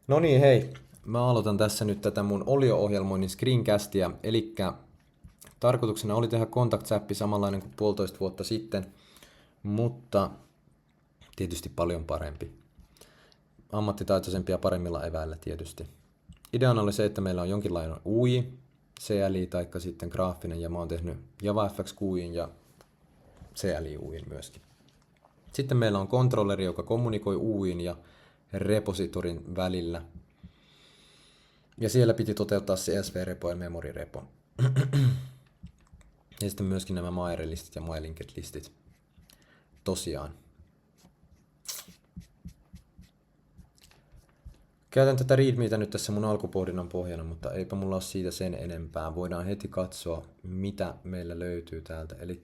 No niin, hei. Mä aloitan tässä nyt tätä mun Olio-ohjelmoinnin screencastia. Eli tarkoituksena oli tehdä Contact-säppi samanlainen kuin 1,5 vuotta sitten, mutta tietysti paljon parempi. Ammattitaitoisempi ja paremmilla eväillä tietysti. Ideana oli se, että meillä on jonkinlainen UI, CLI tai sitten graafinen, ja mä oon tehnyt JavaFX GUIin ja CLI UIin myöskin. Sitten meillä on controlleri, joka kommunikoi UIin ja repositorin välillä. Ja siellä piti toteuttaa CSV-repo ja memory-repo. Ja sitten myöskin nämä MyRe-listit ja MyLinked-listit. Tosiaan. Käytän tätä readmeitä nyt tässä mun alkupohdinnan pohjana, mutta eipä mulla ole siitä sen enempää. Voidaan heti katsoa, mitä meillä löytyy täältä. Eli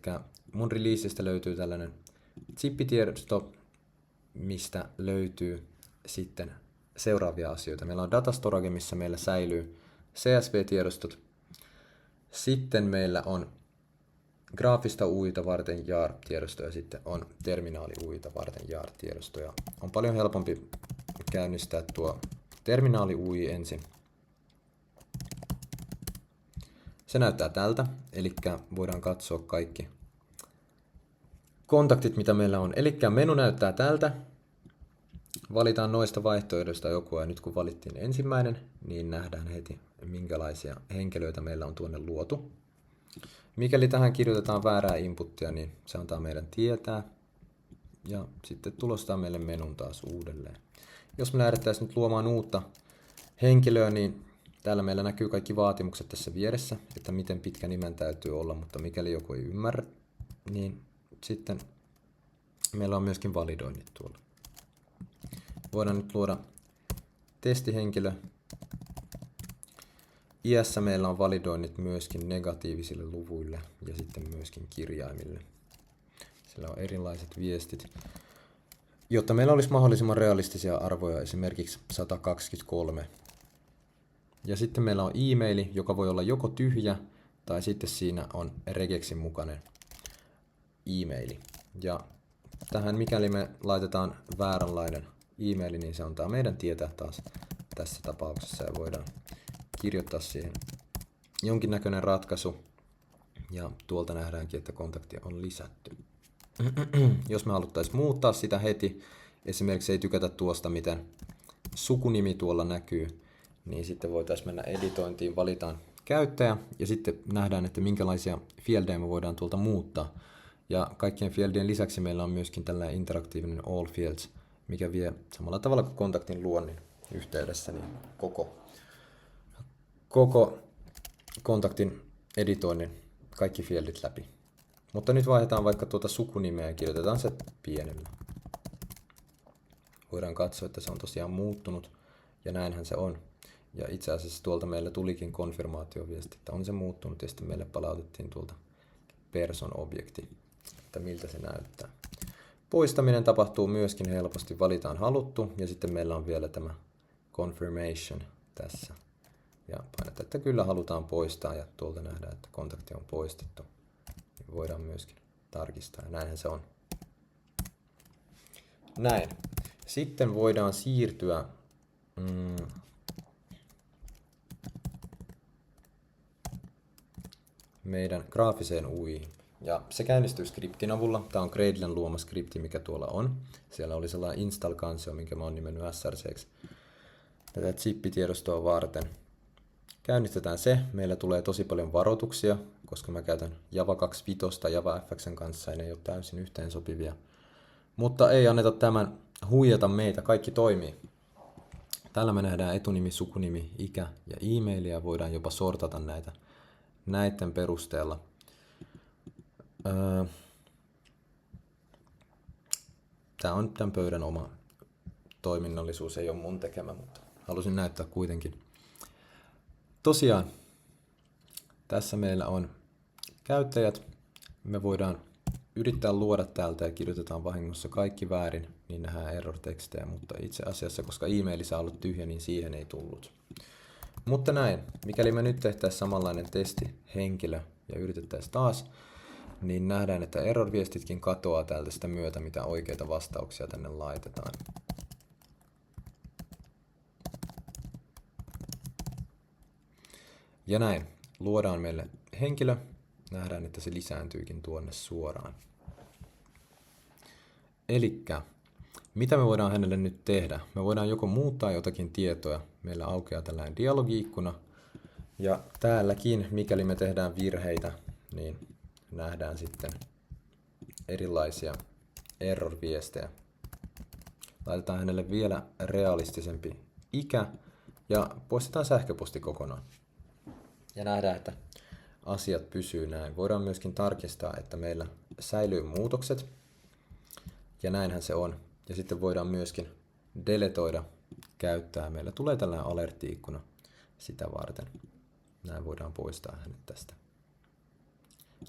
mun releaseistä löytyy tällainen zippitiedosto, mistä löytyy sitten seuraavia asioita. Meillä on datastorage, missä meillä säilyy CSV-tiedostot. Sitten meillä on graafista UIta varten JAR-tiedosto ja sitten on terminaali UIta varten JAR-tiedosto. Ja on paljon helpompi käynnistää tuo terminaali UI ensin. Se näyttää tältä, eli voidaan katsoa kaikki kontaktit, mitä meillä on. Eli menu näyttää tältä. Valitaan noista vaihtoehdoista joku, ja nyt kun valittiin ensimmäinen, niin nähdään heti, minkälaisia henkilöitä meillä on tuonne luotu. Mikäli tähän kirjoitetaan väärää inputtia, niin se antaa meidän tietää, ja sitten tulostaa meille menun taas uudelleen. Jos me lähdettäisiin nyt luomaan uutta henkilöä, niin täällä meillä näkyy kaikki vaatimukset tässä vieressä, että miten pitkä nimen täytyy olla, mutta mikäli joku ei ymmärrä, niin sitten meillä on myöskin validoinnit tuolla. Voidaan nyt luoda testihenkilö. Iässä meillä on validoinnit myöskin negatiivisille luvuille ja sitten myöskin kirjaimille. Sillä on erilaiset viestit. Jotta meillä olisi mahdollisimman realistisia arvoja, esimerkiksi 123. Ja sitten meillä on e-maili, joka voi olla joko tyhjä tai sitten siinä on regexin mukainen e-maili. Ja tähän mikäli me laitetaan vääränlainen e-maili, niin se antaa meidän tietää taas tässä tapauksessa ja voidaan kirjoittaa siihen jonkinnäköinen ratkaisu. Ja tuolta nähdäänkin, että kontaktia on lisätty. Jos me haluttaisiin muuttaa sitä heti, esimerkiksi ei tykätä tuosta, miten sukunimi tuolla näkyy, niin sitten voitaisiin mennä editointiin, valitaan käyttäjä ja sitten nähdään, että minkälaisia fieldeja me voidaan tuolta muuttaa. Ja kaikkien fieldien lisäksi meillä on myöskin tällainen interaktiivinen all fields, mikä vie samalla tavalla kuin kontaktin luonnin yhteydessä niin koko kontaktin editoinnin kaikki fieldit läpi. Mutta nyt vaihdetaan vaikka tuota sukunimeä ja kirjoitetaan se pienellä. Voidaan katsoa, että se on tosiaan muuttunut ja näinhän se on. Ja itse asiassa tuolta meillä tulikin konfirmaatioviesti, että on se muuttunut ja sitten meille palautettiin tuolta person-objekti, että miltä se näyttää. Poistaminen tapahtuu myöskin helposti, valitaan haluttu ja sitten meillä on vielä tämä confirmation tässä. Ja painetaan, että kyllä halutaan poistaa ja tuolta nähdään, että kontakti on poistettu. Voidaan myöskin tarkistaa ja näinhän se on. Näin. Sitten voidaan siirtyä meidän graafiseen UI:hin. Ja se käynnistyy skriptin avulla. Tämä on Gradlen luoma skripti, mikä tuolla on. Siellä oli sellainen install-kansio, minkä mä oon nimennyt src:ksi tätä zippitiedostoa varten. Käynnistetään se. Meillä tulee tosi paljon varoituksia, koska mä käytän Java 2.5 JavaFXn kanssa ja ne ei ole täysin yhteensopivia. Mutta ei anneta tämän huijata meitä, kaikki toimii. Täällä me nähdään etunimi, sukunimi, ikä ja e-maili ja voidaan jopa sortata näitä näiden perusteella. Tämä on tämän pöydän oma toiminnallisuus, ei ole mun tekemä, mutta halusin näyttää kuitenkin. Tosiaan, tässä meillä on käyttäjät. Me voidaan yrittää luoda täältä ja kirjoitetaan vahingossa kaikki väärin, niin nähdään error-tekstejä, mutta itse asiassa, koska e-maili saa olla tyhjä, niin siihen ei tullut. Mutta näin, mikäli me nyt tehtäisiin samanlainen testihenkilö ja yritettäisiin taas, niin nähdään, että error-viestitkin katoaa täältä sitä myötä, mitä oikeita vastauksia tänne laitetaan. Ja näin, luodaan meille henkilö, nähdään, että se lisääntyykin tuonne suoraan. Elikkä, mitä me voidaan hänelle nyt tehdä? Me voidaan joko muuttaa jotakin tietoa, meillä aukeaa tällainen dialogi-ikkuna, ja täälläkin, mikäli me tehdään virheitä, niin nähdään sitten erilaisia error-viestejä. Laitetaan hänelle vielä realistisempi ikä ja poistetaan sähköposti kokonaan. Ja nähdään, että asiat pysyy näin. Voidaan myöskin tarkistaa, että meillä säilyy muutokset. Ja näinhän se on. Ja sitten voidaan myöskin deletoida käyttää. Meillä tulee tällainen alertti-ikkuna sitä varten. Näin voidaan poistaa hänet tästä.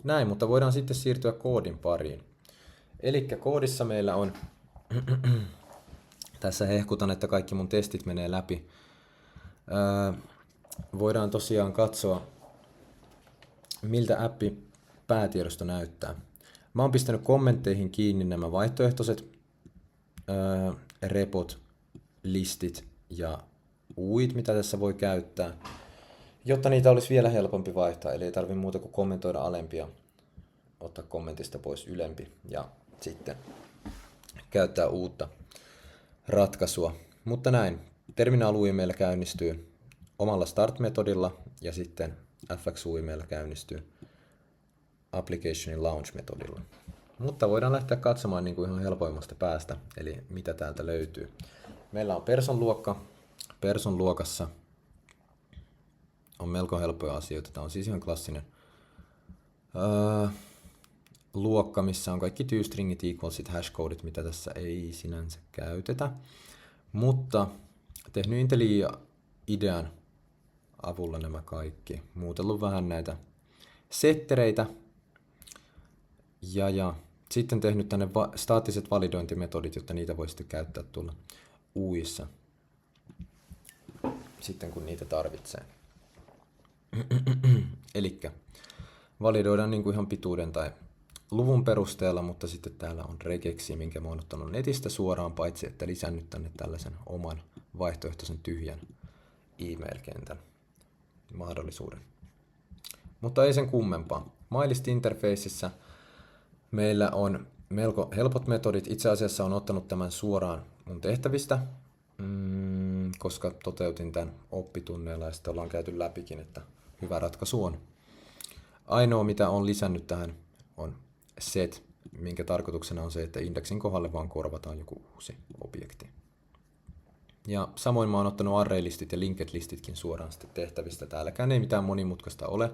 Näin, mutta voidaan sitten siirtyä koodin pariin. Eli koodissa meillä on, tässä hehkutan, että kaikki mun testit menee läpi. Voidaan tosiaan katsoa, miltä appi päätiedosto näyttää. Mä oon pistänyt kommentteihin kiinni nämä vaihtoehtoiset repot, listit ja uit, mitä tässä voi käyttää, jotta niitä olisi vielä helpompi vaihtaa. Eli ei tarvitse muuta kuin kommentoida alempia, ottaa kommentista pois ylempi ja sitten käyttää uutta ratkaisua. Mutta näin, terminaal-UI meillä käynnistyy omalla start-metodilla ja sitten fx-UI meillä käynnistyy applicationin launch-metodilla. Mutta voidaan lähteä katsomaan niin kuin ihan helpoimmasta päästä, eli mitä täältä löytyy. Meillä on person-luokka. Person-luokassa on melko helppoja asioita. Tämä on siis ihan klassinen luokka, missä on kaikki toStringit, equalsit, hashcodit, mitä tässä ei sinänsä käytetä. Mutta tehnyt IntelliIdean avulla nämä kaikki. Muutellut vähän näitä settereitä. Ja sitten tehnyt tänne staattiset validointimetodit, jotta niitä voi sitten käyttää tuolla UI:ssa sitten kun niitä tarvitsee. Elikkä validoidaan niin kuin ihan pituuden tai luvun perusteella, mutta sitten täällä on regeksi, minkä mä oon ottanut netistä suoraan, paitsi että lisännyt tänne tällaisen oman vaihtoehtoisen tyhjän email-kentän mahdollisuuden. Mutta ei sen kummempaa. MyList-interfaceissa meillä on melko helpot metodit. Itse asiassa on ottanut tämän suoraan mun tehtävistä, koska toteutin tämän oppitunneilla ja sitten ollaan käyty läpikin, että hyvä ratkaisu on. Ainoa mitä on lisännyt tähän on set, minkä tarkoituksena on se, että indeksin kohdalle vaan korvataan joku uusi objekti. Ja samoin mä oon ottanut array-listit ja linked-listitkin suoraan sitten tehtävistä. Täälläkään ei mitään monimutkaista ole.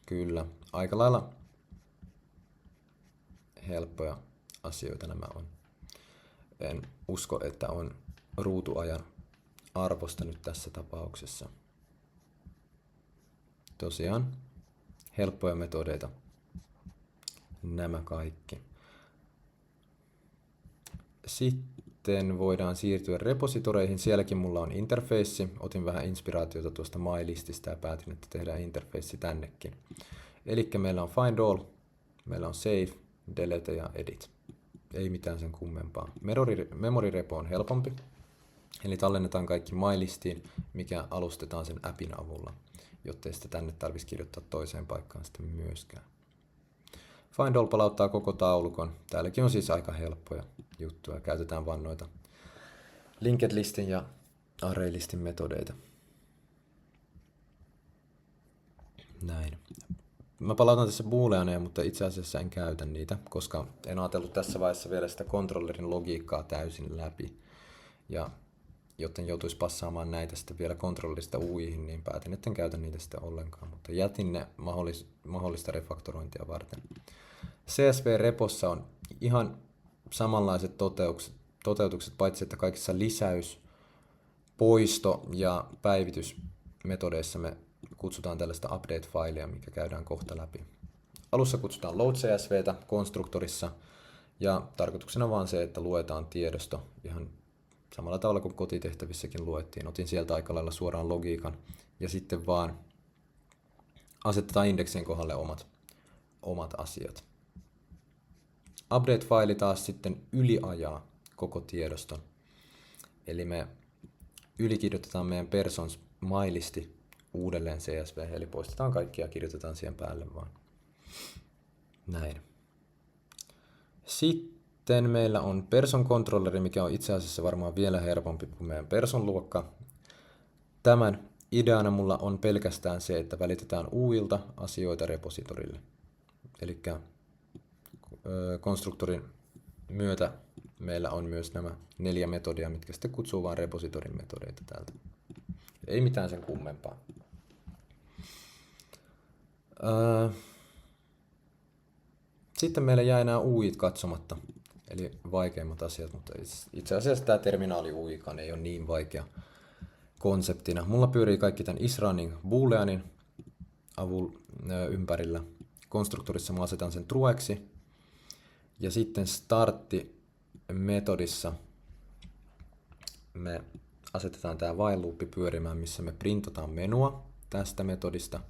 Kyllä, aika lailla helppoja asioita nämä on. En usko, että on ruutuajan arvosta nyt tässä tapauksessa. Tosiaan helppoja metodeita nämä kaikki. Sitten voidaan siirtyä repositoreihin. Sielläkin mulla on interface. Otin vähän inspiraatiota tuosta MyLististä ja päätin, että tehdään interface tännekin. Eli meillä on find all, meillä on save, delete ja edit. Ei mitään sen kummempaa. Memory repo on helpompi. Eli tallennetaan kaikki MyListiin, mikä alustetaan sen appin avulla, jottei sitä tänne tarvitsisi kirjoittaa toiseen paikkaan sitten myöskään. Find all palauttaa koko taulukon. Täälläkin on siis aika helppoja juttuja. Käytetään vaan noita linked listin ja array listin metodeita. Näin. Mä palautan tässä booleaneja, mutta itse asiassa en käytä niitä, koska en ajatellut tässä vaiheessa vielä sitä controllerin logiikkaa täysin läpi. Ja joten joutuisi passaamaan näitä sitten vielä controllerista UI:hin, niin päätin, etten käytä niitä sitten ollenkaan, mutta jätin ne mahdollista refaktorointia varten. CSV-repossa on ihan samanlaiset toteutukset, paitsi että kaikissa lisäys, poisto ja päivitysmetodeissa me kutsutaan tällaista update-failia, mikä käydään kohta läpi. Alussa kutsutaan load.csvtä konstruktorissa ja tarkoituksena vaan se, että luetaan tiedosto ihan samalla tavalla kuin kotitehtävissäkin luettiin. Otin sieltä aika lailla suoraan logiikan ja sitten vaan asetetaan indeksien kohdalle omat asiat. Update-faili taas sitten yliajaa koko tiedoston. Eli me ylikirjoitetaan meidän persons mailisti uudelleen CSV, eli poistetaan kaikki ja kirjoitetaan siihen päälle vaan. Näin. Sitten meillä on person controlleri, mikä on itse asiassa varmaan vielä helpompi kuin meidän person luokka. Tämän ideana mulla on pelkästään se, että välitetään UIlta asioita repositorille. Eli konstruktorin myötä meillä on myös nämä 4 metodia, mitkä sitten kutsuu vain repositorin metodeita täältä. Ei mitään sen kummempaa. Sitten meillä jää enää UIt katsomatta, eli vaikeimmat asiat, mutta itse asiassa tämä terminaali UIkaan ei ole niin vaikea konseptina. Mulla pyörii kaikki tämän isRunning booleanin ympärillä. Konstruktorissa mä asetan sen trueksi. Ja sitten startti-metodissa me asetetaan tämä while loop pyörimään, missä me printataan menua tästä metodista.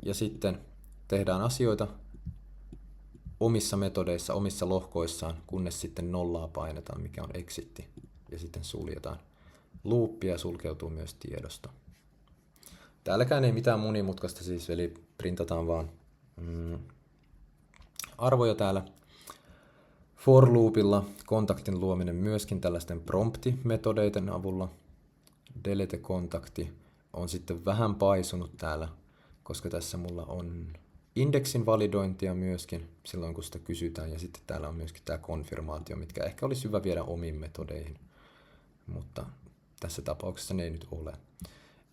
Ja sitten tehdään asioita omissa metodeissa, omissa lohkoissaan, kunnes sitten nollaa painetaan, mikä on exitti. Ja sitten suljetaan. Loopia sulkeutuu myös tiedosto. Täälläkään ei mitään monimutkaista siis, eli printataan vaan arvoja täällä. For loopilla kontaktin luominen myöskin tällaisten prompti-metodeiden avulla. Delete-kontakti on sitten vähän paisunut täällä, koska tässä mulla on indeksin validointia myöskin silloin, kun sitä kysytään. Ja sitten täällä on myöskin tämä konfirmaatio, mitkä ehkä olisi hyvä viedä omiin metodeihin. Mutta tässä tapauksessa ne ei nyt ole.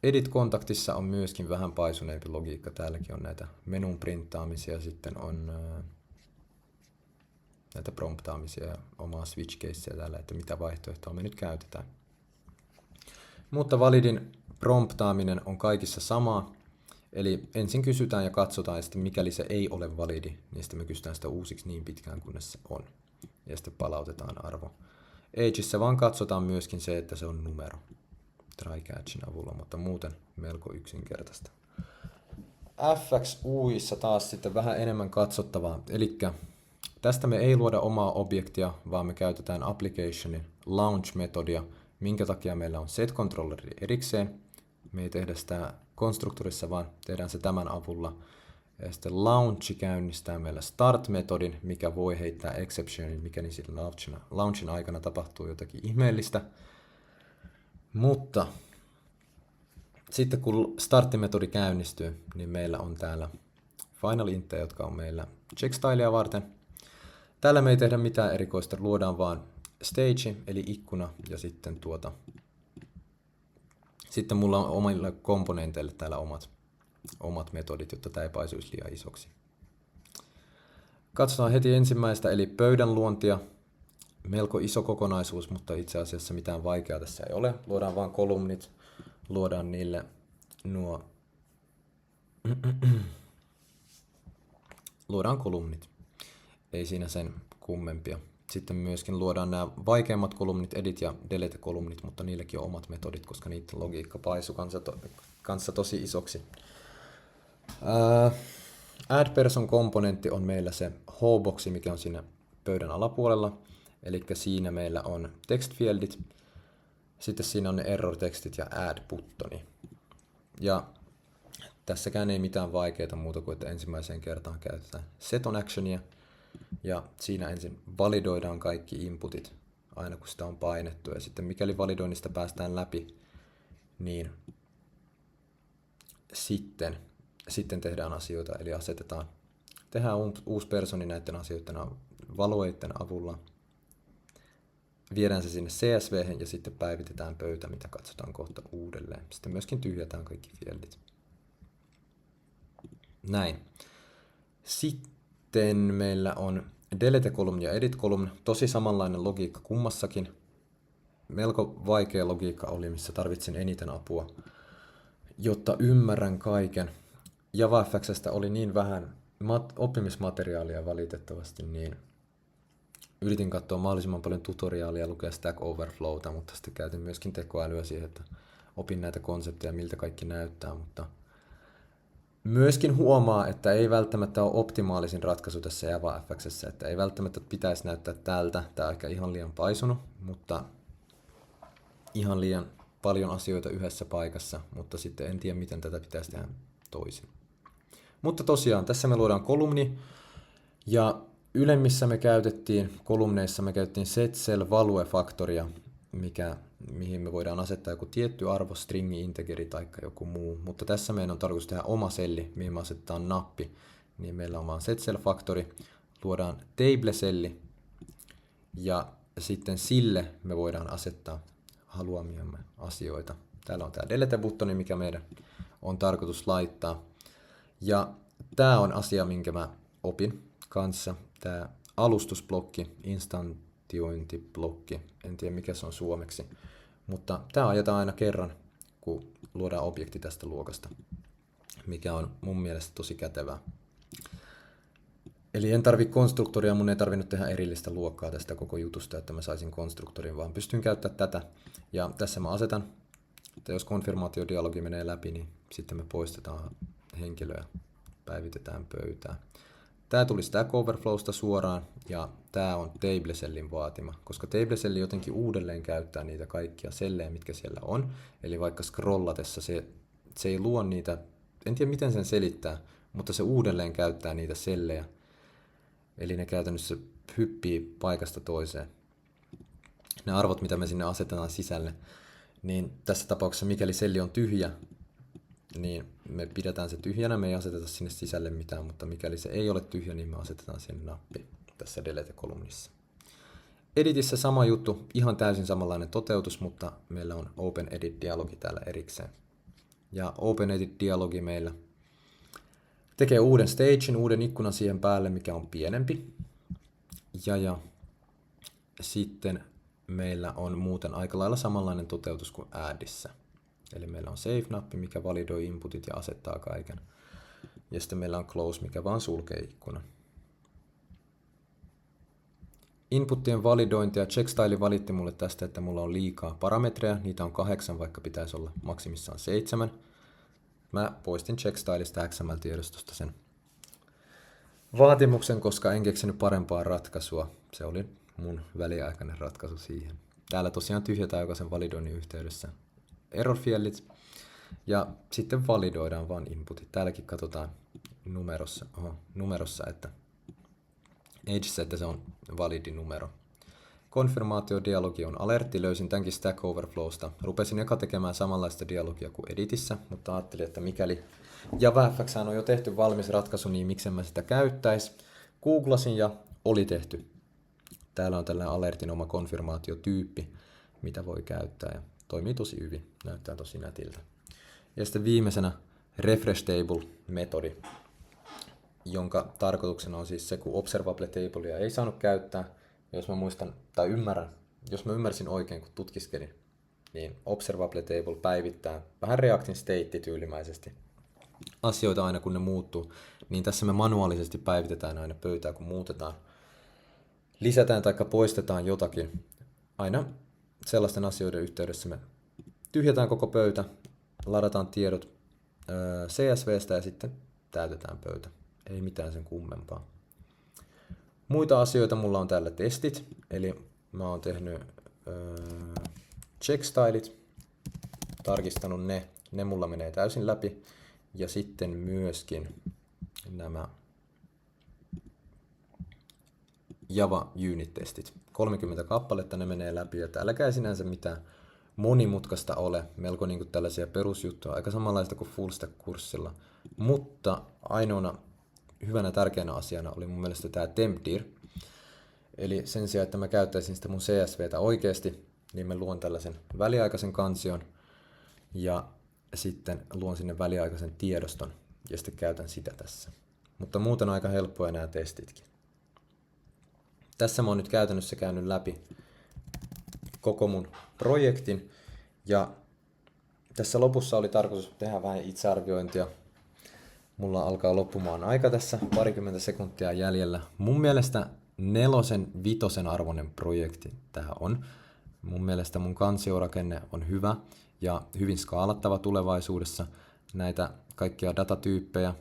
Edit-kontaktissa on myöskin vähän paisuneempi logiikka. Täälläkin on näitä menun printtaamisia, sitten on näitä promptaamisia ja omaa switch casea täällä, että mitä vaihtoehtoa me nyt käytetään. Mutta validin promptaaminen on kaikissa sama. Eli ensin kysytään ja katsotaan, ja sitten mikäli se ei ole validi, niin sitten me kysytään sitä uusiksi niin pitkään, kunnes se on. Ja sitten palautetaan arvo. Ageissa vaan katsotaan myöskin se, että se on numero try-catchin avulla, mutta muuten melko yksinkertaista. FXUissa taas sitten vähän enemmän katsottavaa. Eli tästä me ei luoda omaa objektia, vaan me käytetään applicationin launch-metodia, minkä takia meillä on set-controlleri erikseen. Me ei tehdä sitä konstruktorissa, vaan tehdään se tämän avulla. Ja sitten launch käynnistää meillä start-metodin, mikä voi heittää exceptionin, mikäli sillä launchin aikana tapahtuu jotakin ihmeellistä. Mutta sitten kun start-metodi käynnistyy, niin meillä on täällä final intejä, jotka on meillä checkstylea varten. Täällä me ei tehdä mitään erikoista, luodaan vaan stage, eli ikkuna, ja sitten sitten mulla on omille komponenteille täällä omat metodit, jotta tämä ei paisuisi liian isoksi. Katsotaan heti ensimmäistä, eli pöydän luontia. Melko iso kokonaisuus, mutta itse asiassa mitään vaikeaa tässä ei ole. Luodaan vaan kolumnit, luodaan niille luodaan kolumnit. Ei siinä sen kummempia. Sitten myöskin luodaan nämä vaikeimmat kolumnit, edit ja delete kolumnit, mutta niilläkin on omat metodit, koska niiden logiikka paisuu kanssa tosi isoksi. Add person komponentti on meillä se H-boxi, mikä on siinä pöydän alapuolella. Eli siinä meillä on text-fieldit, sitten siinä on ne error-tekstit ja add-buttoni. Ja tässäkään ei mitään vaikeaa muuta kuin, että ensimmäiseen kertaan käytetään set on actionia. Ja siinä ensin validoidaan kaikki inputit aina kun sitä on painettu. Ja sitten mikäli validoinnista päästään läpi, niin sitten tehdään asioita. Eli tehdään uusi personi näiden asioiden valueiden avulla. Viedään se sinne CSV:hen ja sitten päivitetään pöytä, mitä katsotaan kohta uudelleen. Sitten myöskin tyhjätään kaikki fieldit. Näin. Sitten meillä on delete column ja edit column. Tosi samanlainen logiikka kummassakin. Melko vaikea logiikka oli, missä tarvitsin eniten apua, jotta ymmärrän kaiken. JavaFX:stä oli niin vähän oppimismateriaalia valitettavasti, niin yritin katsoa mahdollisimman paljon tutoriaalia, lukea Stack Overflowta, mutta sitten käytin myöskin tekoälyä siihen, että opin näitä konsepteja, miltä kaikki näyttää, mutta myöskin huomaa, että ei välttämättä ole optimaalisin ratkaisu tässä JavaFX:ssä, että ei välttämättä pitäisi näyttää tältä, tämä on ehkä ihan liian paisunut, mutta ihan liian paljon asioita yhdessä paikassa, mutta sitten en tiedä, miten tätä pitäisi tehdä toisin. Mutta tosiaan, tässä me luodaan kolumni, ja ylemmissä kolumneissa me käytettiin setCell-value-faktoria, mihin me voidaan asettaa joku tietty arvo, stringi, integeri tai joku muu. Mutta tässä meidän on tarkoitus tehdä oma selli, mihin me asetetaan nappi. Niin meillä on vaan setCell-faktori, luodaan table-selli, ja sitten sille me voidaan asettaa haluamiamme asioita. Täällä on tämä delete-buttoni, mikä meidän on tarkoitus laittaa. Ja tämä on asia, minkä mä opin kanssa. Tämä alustusblokki, instantiointiblokki, en tiedä mikä se on suomeksi. Mutta tämä ajetaan aina kerran, kun luodaan objekti tästä luokasta, mikä on mun mielestä tosi kätevää. Eli en tarvi konstruktoria, mun ei tarvinnut tehdä erillistä luokkaa tästä koko jutusta, että mä saisin konstruktorin, vaan pystyn käyttämään tätä. Ja tässä mä asetan, että jos konfirmaatiodialogi menee läpi, niin sitten me poistetaan henkilö ja päivitetään pöytää. Tää tuli Stack Overflowsta suoraan, ja tää on TableCellin vaatima, koska TableCell jotenkin uudelleen käyttää niitä kaikkia sellejä, mitkä siellä on. Eli vaikka scrollatessa se ei luo niitä, en tiedä miten sen selittää, mutta se uudelleen käyttää niitä sellejä. Eli ne käytännössä hyppii paikasta toiseen. Ne arvot, mitä me sinne asetetaan sisälle, niin tässä tapauksessa mikäli selli on tyhjä, niin me pidetään se tyhjänä, me ei aseteta sinne sisälle mitään, mutta mikäli se ei ole tyhjä, niin me asetetaan sinne nappi tässä delete-kolumnissa. Editissä sama juttu, ihan täysin samanlainen toteutus, mutta meillä on OpenEdit-dialogi täällä erikseen. Ja OpenEdit-dialogi meillä tekee uuden stagein, uuden ikkunan siihen päälle, mikä on pienempi. Ja sitten meillä on muuten aika lailla samanlainen toteutus kuin Addissa. Eli meillä on Save-nappi, mikä validoi inputit ja asettaa kaiken. Ja sitten meillä on Close, mikä vaan sulkee ikkunan. Inputtien validointi ja checkstyle valitti mulle tästä, että mulla on liikaa parametreja. Niitä on 8, vaikka pitäisi olla maksimissaan 7. Mä poistin checkstylesta XML-tiedostosta sen vaatimuksen, koska en keksinyt parempaa ratkaisua. Se oli mun väliaikainen ratkaisu siihen. Täällä tosiaan tyhjätään jokaisen validoinnin yhteydessä error-fiellit, ja sitten validoidaan vaan inputit. Täälläkin katsotaan numerossa, että agessa, että se on validi numero. Konfirmaatiodialogi on alertti, löysin tämänkin Stack Overflowsta. Rupesin eka tekemään samanlaista dialogia kuin Editissä, mutta ajattelin, että mikäli JavaFX on jo tehty valmis ratkaisu, niin miksen mä sitä käyttäisi. Googlasin ja oli tehty. Täällä on tällainen alertin oma konfirmaatiotyyppi, mitä voi käyttää, ja toimii tosi hyvin, näyttää tosi nätiltä. Ja sitten viimeisenä refresh table-metodi, jonka tarkoituksena on siis se, kun observable tablea ei saanut käyttää, jos mä muistan tai jos mä ymmärsin oikein, kun tutkiskelin, niin observable table päivittää vähän Reactin state-tyylimäisesti asioita aina kun ne muuttuu, niin tässä me manuaalisesti päivitetään aina pöytää, kun muutetaan. Lisätään tai poistetaan jotakin. Aina sellaisten asioiden yhteydessä me tyhjätään koko pöytä, ladataan tiedot CSVstä ja sitten täytetään pöytä. Ei mitään sen kummempaa. Muita asioita mulla on täällä testit, eli mä oon tehnyt checkstylit, tarkistanut ne mulla menee täysin läpi, ja sitten myöskin nämä Java Unit-testit. 30 kappaletta ne menee läpi, ja täälläkään ei sinänsä mitään monimutkaista ole, melko niin kuin tällaisia perusjuttuja, aika samanlaista kuin Full Stack-kurssilla, mutta ainoana hyvänä tärkeänä asiana oli mun mielestä tämä tempdir. Eli sen sijaan, että mä käyttäisin sitä mun CSVtä oikeasti, niin mä luon tällaisen väliaikaisen kansion ja sitten luon sinne väliaikaisen tiedoston ja sitten käytän sitä tässä. Mutta muuten aika helppoja nämä testitkin. Tässä mä oon nyt käytännössä käynyt läpi koko mun projektin ja tässä lopussa oli tarkoitus tehdä vähän itsearviointia. Mulla alkaa loppumaan aika tässä, parikymmentä sekuntia jäljellä. Mun mielestä 4-5 arvoinen projekti tää on. Mun mielestä mun kansiorakenne on hyvä ja hyvin skaalattava tulevaisuudessa. Näitä kaikkia datatyyppejä,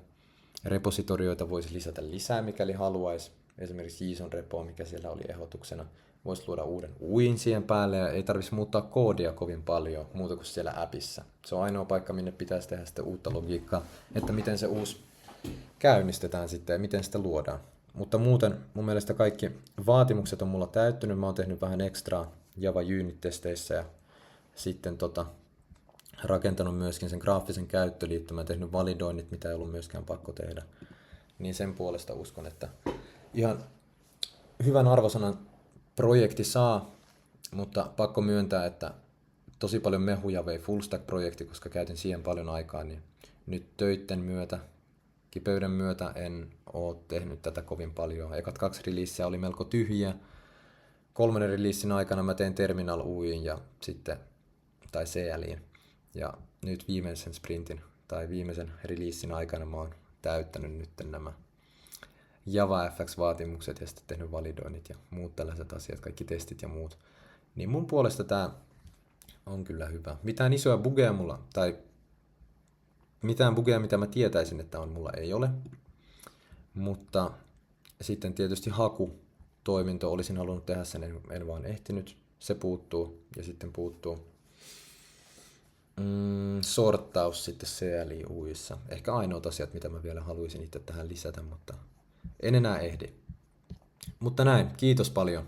repositorioita voisi lisätä lisää, mikäli haluaisi. Esimerkiksi JSON-repoa, mikä siellä oli ehdotuksena. Voisi luoda uuden UIin siihen päälle ja ei tarvitsisi muuttaa koodia kovin paljon muuta kuin siellä appissa. Se on ainoa paikka, minne pitäisi tehdä sitten uutta logiikkaa, että miten se uusi käynnistetään sitten ja miten sitä luodaan. Mutta muuten mun mielestä kaikki vaatimukset on mulla täyttynyt. Mä oon tehnyt vähän ekstraa Java Unit-testeissä ja sitten rakentanut myöskin sen graafisen käyttöliittymän, tehnyt validoinnit, mitä ei ollut myöskään pakko tehdä. Niin sen puolesta uskon, että ihan hyvän arvosanan projekti saa, mutta pakko myöntää, että tosi paljon mehuja vei Full Stack-projekti, koska käytin siihen paljon aikaa, niin nyt töitten myötä, kipeyden myötä en ole tehnyt tätä kovin paljon. Ekat 2 releaseä oli melko tyhjiä. 3. releasein aikana mä tein Terminal UIin ja sitten, tai CLiin. Ja nyt viimeisen sprintin tai viimeisen releasein aikana mä oon täyttänyt nyt nämä JavaFX-vaatimukset ja sitten tehnyt validoinnit ja muut tällaiset asiat, kaikki testit ja muut. Niin mun puolesta tää on kyllä hyvä. Mitään isoja bugeja mulla, tai mitään bugeja, mitä mä tietäisin, että on, mulla ei ole. Mutta sitten tietysti hakutoiminto olisin halunnut tehdä sen, en vaan ehtinyt. Se puuttuu ja sitten puuttuu sorttaus sitten CLI-UIssa. Ehkä ainoat asiat, mitä mä vielä haluaisin itse tähän lisätä, mutta en enää ehdi. Mutta näin, kiitos paljon.